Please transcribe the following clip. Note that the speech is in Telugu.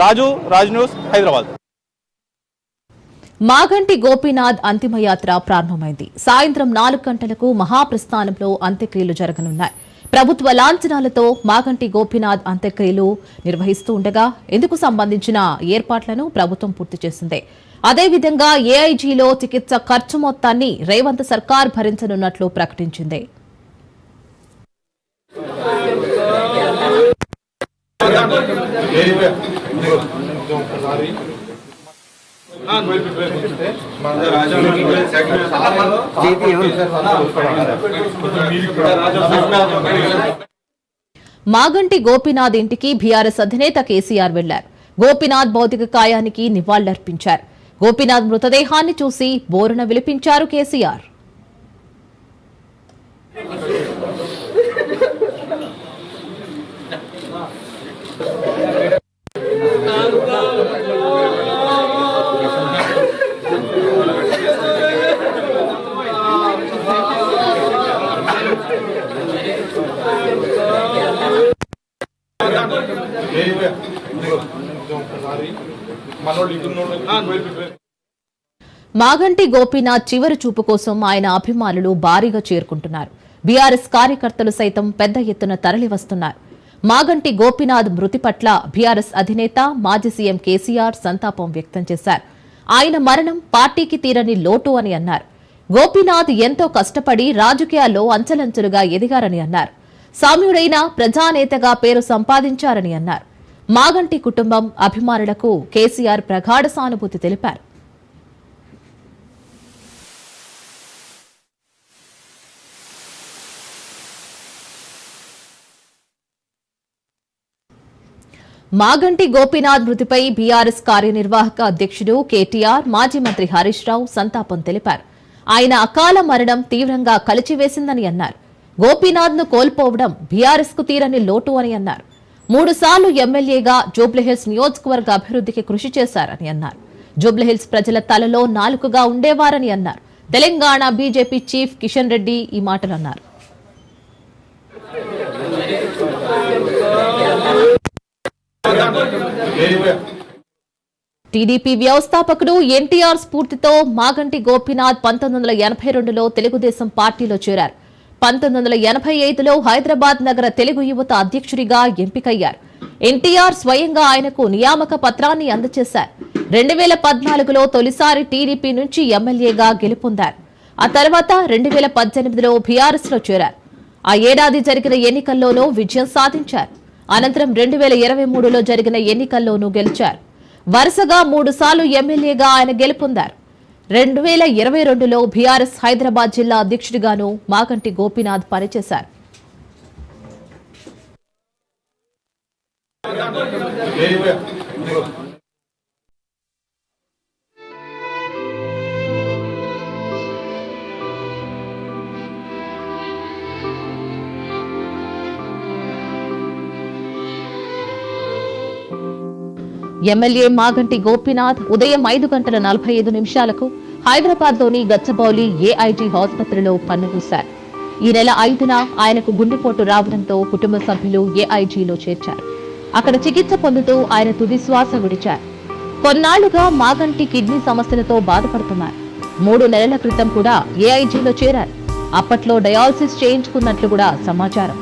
రాజ్ న్యూస్, హైదరాబాద్. మాగంటి గోపీనాథ్ అంతిమయాత్ర ప్రారంభమైంది. సాయంత్రం 4 గంటలకు మహాప్రస్థానంలో అంత్యక్రియలు జరగనున్నాయి. ప్రభుత్వ లాంఛనాలతో మాగంటి గోపీనాథ్ అంత్యక్రియలు నిర్వహిస్తూ ఉండగా ఇందుకు సంబంధించిన ఏర్పాట్లను ప్రభుత్వం పూర్తి చేసింది. అదేవిధంగా ఏఐజీలో చికిత్స ఖర్చు మొత్తాన్ని రేవంత్ సర్కార్ భరించనున్నట్లు ప్రకటించింది. మాగంటి గోపీనాథ్ ఇంటికి బీఆర్ఎస్ అధినేత కేసీఆర్ వెళ్లారు. గోపీనాథ్ భౌతిక కాయానికి నివాళులర్పించారు. గోపీనాథ్ మృతదేహాన్ని చూసి బోరున విలిపించారు కేసీఆర్. మాగంటి గోపీనాథ్ చివరి చూపు కోసం ఆయన అభిమానులు భారీగా చేరుకుంటున్నారు. బీఆర్ఎస్ కార్యకర్తలు సైతం పెద్ద ఎత్తున తరలివస్తున్నారు. మాగంటి గోపీనాథ్ మృతి పట్ల బీఆర్ఎస్ అధినేత మాజీ సీఎం కేసీఆర్ సంతాపం వ్యక్తం చేశారు. ఆయన మరణం పార్టీకి తీరని లోటు అని అన్నారు. గోపీనాథ్ ఎంతో కష్టపడి రాజకీయాల్లో అంచెలంచెలుగా ఎదిగారని అన్నారు. సామ్యుడైన ప్రజానేతగా పేరు సంపాదించారని అన్నారు. మాగంటి కుటుంబం అభిమానులకు కేసీఆర్ ప్రగాఢ సానుభూతి తెలిపారు. మాగంటి గోపీనాథ్ మృతిపై బీఆర్ఎస్ కార్యనిర్వాహక అధ్యక్షుడు కేటీఆర్, మాజీ మంత్రి హరీష్ రావు సంతాపం తెలిపారు. ఆయన అకాల మరణం తీవ్రంగా కలిచివేసిందని అన్నారు. గోపీనాథ్ ను కోల్పోవడం బీఆర్ఎస్ కు తీరని లోటు అని అన్నారు. 3 సార్లు ఎమ్మెల్యేగా జూబ్లీహిల్స్ నియోజకవర్గ అభివృద్ధికి కృషి చేశారని అన్నారు. జూబ్లీహిల్స్ ప్రజల తలలో నాలుకగా ఉండేవారని అన్నారు. తెలంగాణ బీజేపీ చీఫ్ కిషన్ రెడ్డి ఈ మాటలు అన్నారు. టీడీపీ వ్యవస్థాపకుడు ఎన్టీఆర్ స్ఫూర్తితో మాగంటి గోపీనాథ్ 1982లో తెలుగుదేశం పార్టీలో చేరారు. 1985లో హైదరాబాద్ నగర తెలుగు యువత అధ్యక్షుడిగా ఎంపికయ్యారు. ఎన్టీఆర్ స్వయంగా ఆయనకు నియామక పత్రాన్ని అందజేశారు. 2014లో తొలిసారి టీడీపీ నుంచి ఎమ్మెల్యేగా గెలుపొందారు. ఆ తర్వాత 2018లో బీఆర్ఎస్ లో చేరారు. ఆ ఏడాది జరిగిన ఎన్నికల్లోనూ విజయం సాధించారు. అనంతరం 2023లో జరిగిన ఎన్నికల్లోనూ గెలిచారు. వరుసగా 3 సార్లు ఎమ్మెల్యేగా ఆయన గెలుపొందారు. 2022లో బీఆర్ఎస్ హైదరాబాద్ జిల్లా అధ్యక్షుడిగాను మాగంటి గోపీనాథ్ పనిచేశారు. ఎమ్మెల్యే మాగంటి గోపీనాథ్ ఉదయం 5:45 హైదరాబాద్లోని గచ్చబౌలి ఏఐజీ ఆసుపత్రిలో కన్నుమూశారు. ఈ నెల 5న ఆయనకు గుండెపోటు రావడంతో కుటుంబ సభ్యులు ఏఐజీలో చేర్చారు. అక్కడ చికిత్స పొందుతూ ఆయన తుది శ్వాస విడిచారు. కొన్నాళ్లుగా మాగంటి కిడ్నీ సమస్యలతో బాధపడుతున్నారు. 3 నెలల క్రితం కూడా ఏఐజీలో చేరారు. అప్పట్లో డయాలసిస్ చేయించుకున్నట్లు కూడా సమాచారం.